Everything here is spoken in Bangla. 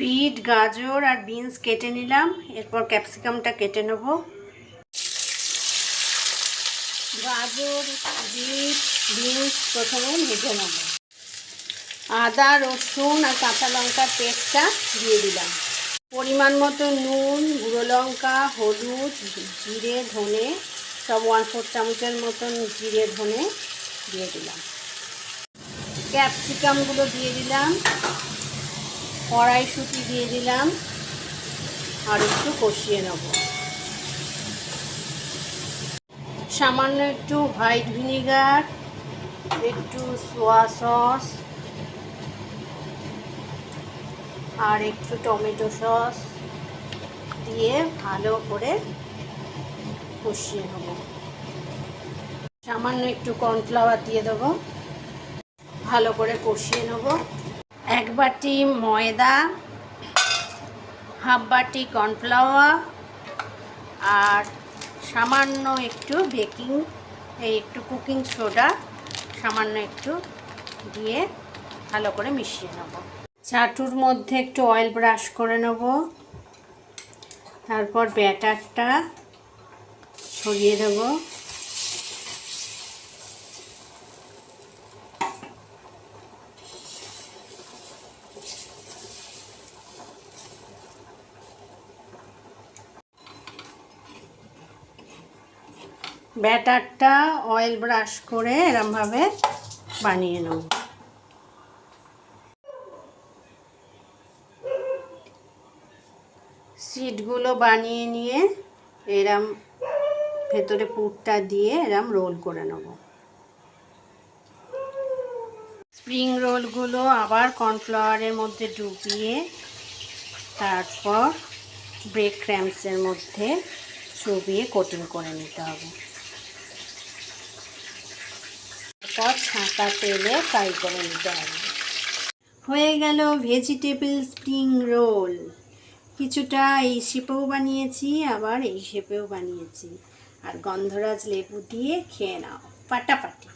বিট, গাজর আর বিনস কেটে নিলাম। এরপর ক্যাপসিকামটা কেটে নেব। গাজর, বিট, বিনস প্রথমে ভেজে নেব। আদা, রসুন আর কাঁচা লঙ্কার পেস্টটা দিয়ে দিলাম। পরিমাণ মতো নুন, গুঁড়ো লঙ্কা, হলুদ, জিরে, ধনে সব 1/4 চামচের মতন জিরে ধনে দিয়ে দিলাম। ক্যাপসিকামগুলো দিয়ে দিলাম, কড়াইশুঁটি দিয়ে দিলাম আর একটু কষিয়ে নেব। সামান্য একটু হোয়াইট ভিনিগার, একটু সোয়া সস আর একটু টমেটো সস দিয়ে ভালো করে কষিয়ে নেব। সামান্য একটু কর্নফ্লাওয়ার দিয়ে দেবো, ভালো করে কষিয়ে নেব। 1 বাটি ময়দা, হাফ বাটি কর্নফ্লাওয়ার আর সামান্য একটু একটু কুকিং সোডা সামান্য একটু দিয়ে ভালো করে মিশিয়ে নেব। চাটুর মধ্যে একটু অয়েল ব্রাশ করে নেব। তারপর ব্যাটারটা ছড়িয়ে দেব। ব্যাটারটা অয়েল ব্রাশ করে এরমভাবে বানিয়ে নেব। সিটগুলো বানিয়ে নিয়ে এরম ভেতরে পুরটা দিয়ে এরম রোল করে নেব। স্প্রিং রোলগুলো আবার কর্নফ্লাওয়ারের মধ্যে ডুবিয়ে তারপর ব্রেড ক্রাম্বসের মধ্যে চুবিয়ে কোটিং করে নিতে হবে। তারপর ছাঁকা তেলে ফ্রাই করে নিতে হবে। হয়ে গেল ভেজিটেবল স্প্রিং রোল। কিছুটা এই শেপেও বানিয়েছি, আবার এই শেপেও বানিয়েছি। আর গন্ধরাজ লেবু দিয়ে খেয়ে নাও, ফাটাফাটি।